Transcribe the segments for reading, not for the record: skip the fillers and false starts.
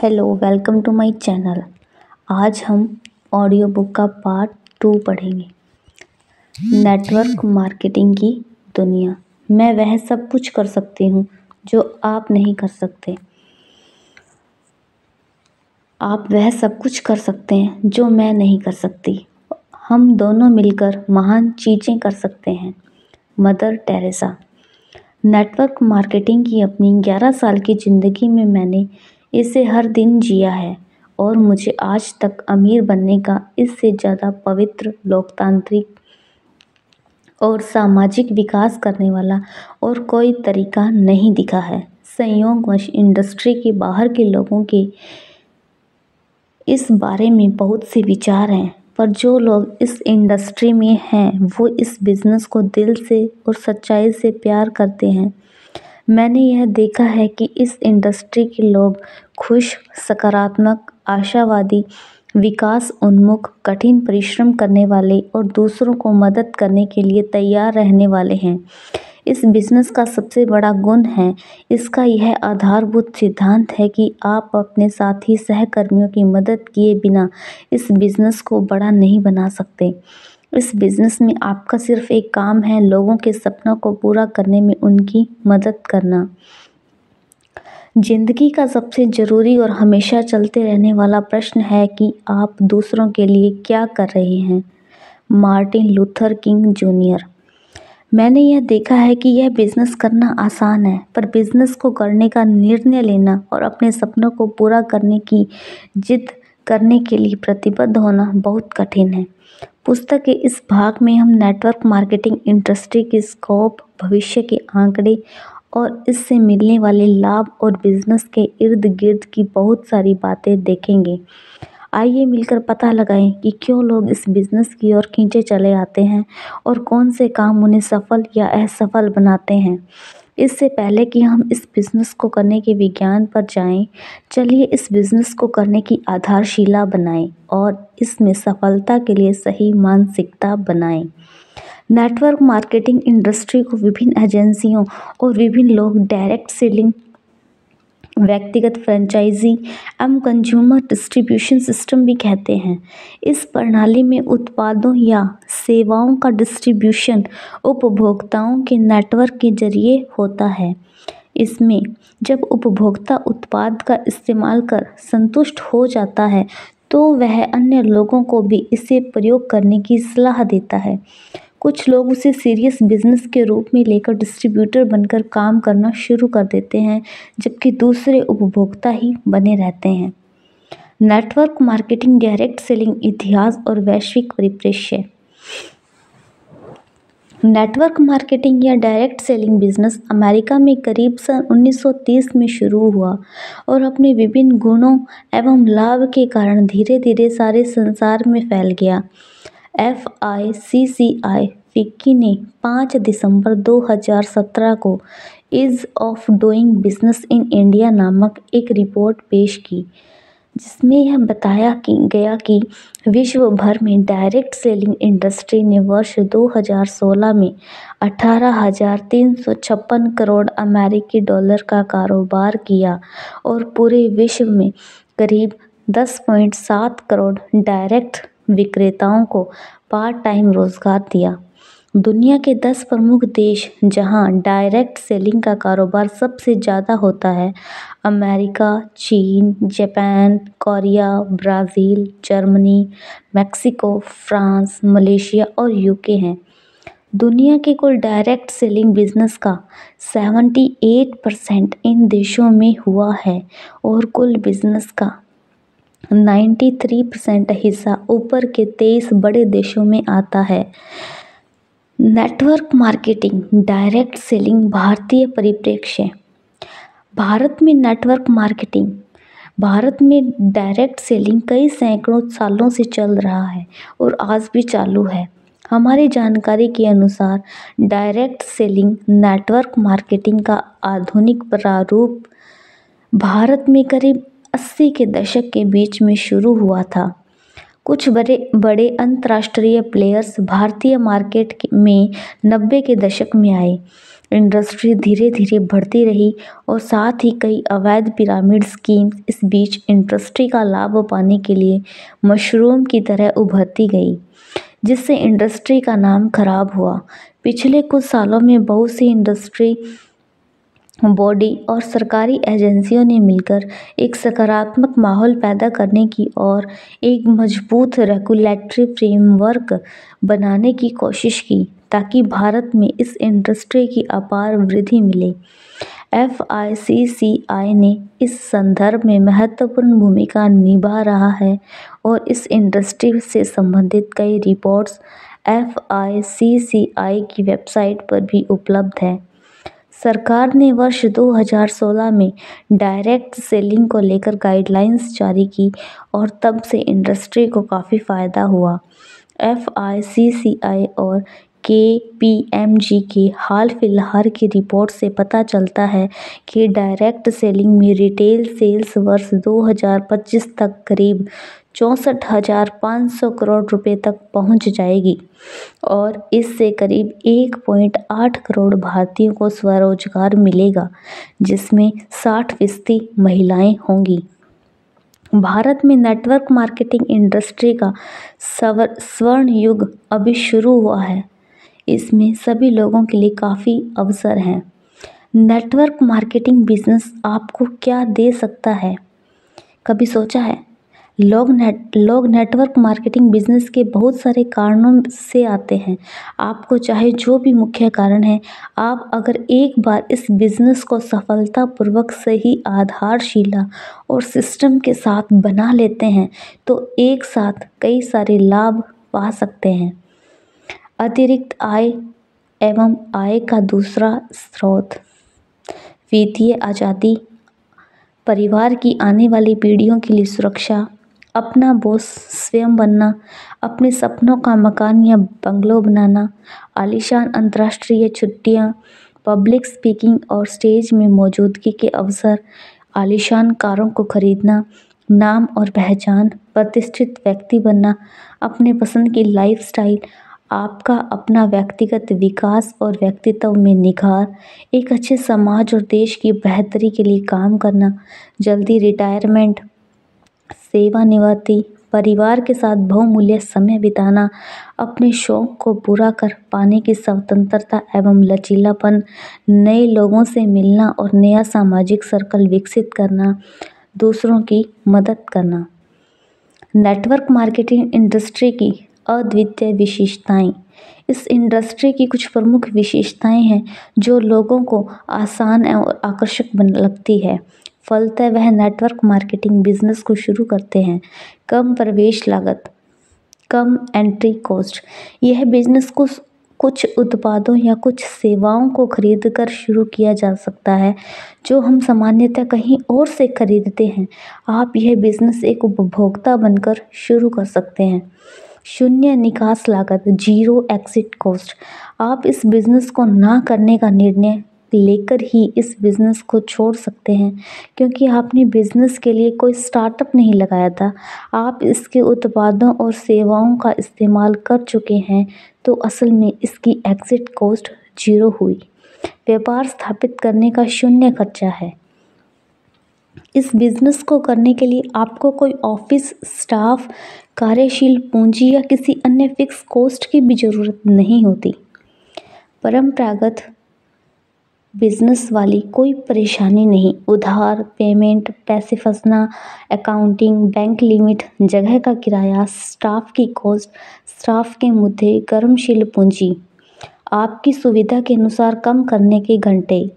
Hello, welcome to my channel. आज हम audio book का पार्ट 2 पढ़ेंगे। नेटवर्क मार्केटिंग की दुनिया। मैं वह सब कुछ कर सकती हूँ जो आप नहीं कर सकते। आप वह सब कुछ कर सकते हैं जो मैं नहीं कर सकती। हम दोनों मिलकर महान चीज़ें कर सकते हैं। Mother Teresa. नेटवर्क मार्केटिंग की अपनी 11 साल की ज़िंदगी में मैंने इसे हर दिन जिया है और मुझे आज तक अमीर बनने का इससे ज़्यादा पवित्र, लोकतांत्रिक और सामाजिक विकास करने वाला और कोई तरीका नहीं दिखा है। संयोगवश इंडस्ट्री के बाहर के लोगों के इस बारे में बहुत से विचार हैं, पर जो लोग इस इंडस्ट्री में हैं वो इस बिज़नेस को दिल से और सच्चाई से प्यार करते हैं। मैंने यह देखा है कि इस इंडस्ट्री के लोग खुश, सकारात्मक, आशावादी, विकास उन्मुख, कठिन परिश्रम करने वाले और दूसरों को मदद करने के लिए तैयार रहने वाले हैं। इस बिज़नेस का सबसे बड़ा गुण है इसका यह आधारभूत सिद्धांत है कि आप अपने साथी सहकर्मियों की मदद किए बिना इस बिज़नेस को बड़ा नहीं बना सकते। इस बिज़नेस में आपका सिर्फ एक काम है, लोगों के सपनों को पूरा करने में उनकी मदद करना। जिंदगी का सबसे ज़रूरी और हमेशा चलते रहने वाला प्रश्न है कि आप दूसरों के लिए क्या कर रहे हैं। Martin Luther king junior. मैंने यह देखा है कि यह बिज़नेस करना आसान है, पर बिज़नेस को करने का निर्णय लेना और अपने सपनों को पूरा करने की जिद करने के लिए प्रतिबद्ध होना बहुत कठिन है। पुस्तक के इस भाग में हम नेटवर्क मार्केटिंग इंडस्ट्री की स्कोप, भविष्य के आंकड़े और इससे मिलने वाले लाभ और बिज़नेस के इर्द गिर्द की बहुत सारी बातें देखेंगे। आइए मिलकर पता लगाएं कि क्यों लोग इस बिज़नेस की ओर खींचे चले आते हैं और कौन से काम उन्हें सफल या असफल बनाते हैं। इससे पहले कि हम इस बिज़नेस को करने के विज्ञान पर जाएं, चलिए इस बिज़नेस को करने की आधारशिला बनाएं और इसमें सफलता के लिए सही मानसिकता बनाएं। नेटवर्क मार्केटिंग इंडस्ट्री को विभिन्न एजेंसियों और विभिन्न लोग डायरेक्ट सेलिंग, व्यक्तिगत फ्रेंचाइजी एवं कंज्यूमर डिस्ट्रीब्यूशन सिस्टम भी कहते हैं। इस प्रणाली में उत्पादों या सेवाओं का डिस्ट्रीब्यूशन उपभोक्ताओं के नेटवर्क के जरिए होता है। इसमें जब उपभोक्ता उत्पाद का इस्तेमाल कर संतुष्ट हो जाता है तो वह अन्य लोगों को भी इसे प्रयोग करने की सलाह देता है। कुछ लोग उसे सीरियस बिजनेस के रूप में लेकर डिस्ट्रीब्यूटर बनकर काम करना शुरू कर देते हैं, जबकि दूसरे उपभोक्ता ही बने रहते हैं। नेटवर्क मार्केटिंग डायरेक्ट सेलिंग इतिहास और वैश्विक परिप्रेक्ष्य। नेटवर्क मार्केटिंग या डायरेक्ट सेलिंग बिजनेस अमेरिका में करीब सन 1930 में शुरू हुआ और अपने विभिन्न गुणों एवं लाभ के कारण धीरे धीरे सारे संसार में फैल गया। FICCI फिक्की ने 5 दिसंबर 2017 को ease of doing business in India नामक एक रिपोर्ट पेश की, जिसमें यह बताया गया कि विश्व भर में डायरेक्ट सेलिंग इंडस्ट्री ने वर्ष 2016 में 18,356 करोड़ अमेरिकी डॉलर का कारोबार किया और पूरे विश्व में करीब 10.7 करोड़ डायरेक्ट विक्रेताओं को पार्ट टाइम रोजगार दिया। दुनिया के 10 प्रमुख देश जहां डायरेक्ट सेलिंग का कारोबार सबसे ज़्यादा होता है, अमेरिका, चीन, Japan, Korea, Brazil, Germany, Mexico, France, Malaysia और यूके हैं। दुनिया के कुल डायरेक्ट सेलिंग बिजनेस का 78% इन देशों में हुआ है और कुल बिजनेस का 93% हिस्सा ऊपर के 23 बड़े देशों में आता है। नेटवर्क मार्केटिंग डायरेक्ट सेलिंग भारतीय परिप्रेक्ष्य। भारत में डायरेक्ट सेलिंग कई सैकड़ों सालों से चल रहा है और आज भी चालू है। हमारी जानकारी के अनुसार डायरेक्ट सेलिंग नेटवर्क मार्केटिंग का आधुनिक प्रारूप भारत में करीब 80 के दशक के बीच में शुरू हुआ था। कुछ बड़े बड़े अंतर्राष्ट्रीय प्लेयर्स भारतीय मार्केट में 90 के दशक में आए। इंडस्ट्री धीरे धीरे बढ़ती रही और साथ ही कई अवैध पिरामिड स्कीम इस बीच इंडस्ट्री का लाभ पाने के लिए मशरूम की तरह उभरती गई, जिससे इंडस्ट्री का नाम खराब हुआ। पिछले कुछ सालों में बहुत सी इंडस्ट्री बॉडी और सरकारी एजेंसियों ने मिलकर एक सकारात्मक माहौल पैदा करने की और एक मजबूत रेगुलेटरी फ्रेमवर्क बनाने की कोशिश की ताकि भारत में इस इंडस्ट्री की अपार वृद्धि मिले। FICCI ने इस संदर्भ में महत्वपूर्ण भूमिका निभा रहा है और इस इंडस्ट्री से संबंधित कई रिपोर्ट्स FICCI की वेबसाइट पर भी उपलब्ध है। सरकार ने वर्ष 2016 में डायरेक्ट सेलिंग को लेकर गाइडलाइंस जारी की और तब से इंडस्ट्री को काफ़ी फ़ायदा हुआ। FICCI और KPMG की हाल फिलहाल की रिपोर्ट से पता चलता है कि डायरेक्ट सेलिंग में रिटेल सेल्स वर्ष 2025 तक करीब 64,500 करोड़ रुपए तक पहुंच जाएगी और इससे करीब 1.8 करोड़ भारतीयों को स्वरोजगार मिलेगा, जिसमें 60% महिलाएं होंगी। भारत में नेटवर्क मार्केटिंग इंडस्ट्री का स्वर्ण युग अभी शुरू हुआ है। इसमें सभी लोगों के लिए काफ़ी अवसर हैं। नेटवर्क मार्केटिंग बिजनेस आपको क्या दे सकता है? कभी सोचा है? लोग नेटवर्क मार्केटिंग बिजनेस के बहुत सारे कारणों से आते हैं। आपको चाहे जो भी मुख्य कारण है, आप अगर एक बार इस बिजनेस को सफलतापूर्वक सही आधारशिला और सिस्टम के साथ बना लेते हैं तो एक साथ कई सारे लाभ पा सकते हैं। अतिरिक्त आय एवं आय का दूसरा स्रोत, वित्तीय आज़ादी, परिवार की आने वाली पीढ़ियों के लिए सुरक्षा, अपना बॉस स्वयं बनना, अपने सपनों का मकान या बंगलो बनाना, आलीशान अंतर्राष्ट्रीय छुट्टियां, पब्लिक स्पीकिंग और स्टेज में मौजूदगी के अवसर, आलीशान कारों को खरीदना, नाम और पहचान, प्रतिष्ठित व्यक्ति बनना, अपने पसंद की लाइफस्टाइल, आपका अपना व्यक्तिगत विकास और व्यक्तित्व में निखार, एक अच्छे समाज और देश की बेहतरी के लिए काम करना, जल्दी रिटायरमेंट, सेवानिवृत्ति, परिवार के साथ बहुमूल्य समय बिताना, अपने शौक को पूरा कर पाने की स्वतंत्रता एवं लचीलापन, नए लोगों से मिलना और नया सामाजिक सर्कल विकसित करना, दूसरों की मदद करना। नेटवर्क मार्केटिंग इंडस्ट्री की अद्वितीय विशेषताएं। इस इंडस्ट्री की कुछ प्रमुख विशेषताएं हैं जो लोगों को आसान और आकर्षक लगती है। फलतः वह नेटवर्क मार्केटिंग बिजनेस को शुरू करते हैं। कम प्रवेश लागत, कम एंट्री कॉस्ट। यह बिजनेस को कुछ उत्पादों या कुछ सेवाओं को खरीदकर शुरू किया जा सकता है जो हम सामान्यतः कहीं और से खरीदते हैं। आप यह बिजनेस एक उपभोक्ता बनकर शुरू कर सकते हैं। शून्य निकास लागत, जीरो एग्जिट कॉस्ट। आप इस बिजनेस को ना करने का निर्णय लेकर ही इस बिजनेस को छोड़ सकते हैं क्योंकि आपने बिजनेस के लिए कोई स्टार्टअप नहीं लगाया था। आप इसके उत्पादों और सेवाओं का इस्तेमाल कर चुके हैं तो असल में इसकी एग्जिट कॉस्ट जीरो हुई। व्यापार स्थापित करने का शून्य खर्चा है। इस बिजनेस को करने के लिए आपको कोई ऑफिस स्टाफ, कार्यशील पूंजी या किसी अन्य फिक्स कॉस्ट की भी ज़रूरत नहीं होती। परंपरागत बिजनेस वाली कोई परेशानी नहीं। उधार, पेमेंट, पैसे फंसना, अकाउंटिंग, बैंक लिमिट, जगह का किराया, स्टाफ की कॉस्ट, स्टाफ के मुद्दे, कर्मशील पूंजी, आपकी सुविधा के अनुसार कम करने के घंटे,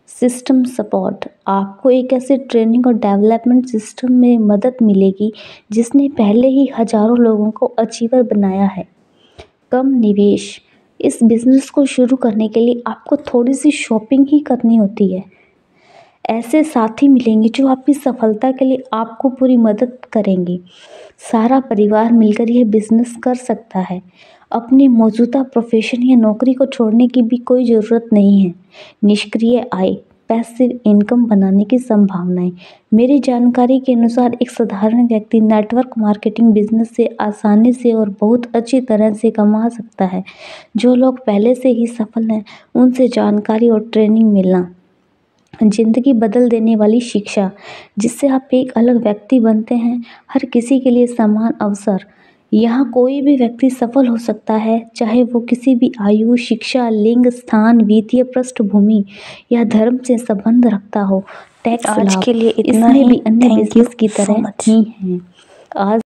सिस्टम सपोर्ट। आपको एक ऐसे ट्रेनिंग और डेवलपमेंट सिस्टम में मदद मिलेगी जिसने पहले ही हजारों लोगों को अचीवर बनाया है। कम निवेश। इस बिजनेस को शुरू करने के लिए आपको थोड़ी सी शॉपिंग ही करनी होती है। ऐसे साथी मिलेंगे जो आपकी सफलता के लिए आपको पूरी मदद करेंगे। सारा परिवार मिलकर यह बिजनेस कर सकता है। अपनी मौजूदा प्रोफेशन या नौकरी को छोड़ने की भी कोई ज़रूरत नहीं है। निष्क्रिय आय। पैसिव इनकम बनाने की संभावनाएं। मेरी जानकारी के अनुसार एक साधारण व्यक्ति नेटवर्क मार्केटिंग बिजनेस से आसानी से और बहुत अच्छी तरह से कमा सकता है। जो लोग पहले से ही सफल हैं उनसे जानकारी और ट्रेनिंग मिलना। जिंदगी बदल देने वाली शिक्षा, जिससे आप एक अलग व्यक्ति बनते हैं। हर किसी के लिए समान अवसर। यहाँ कोई भी व्यक्ति सफल हो सकता है, चाहे वो किसी भी आयु, शिक्षा, लिंग, स्थान, वित्तीय पृष्ठभूमि या धर्म से संबंध रखता हो। टैक्स आज लाभ के लिए इतना इसमें ही। भी अन्य थैंक यू बिजनेस की सो तरह मच। ही हैं। आज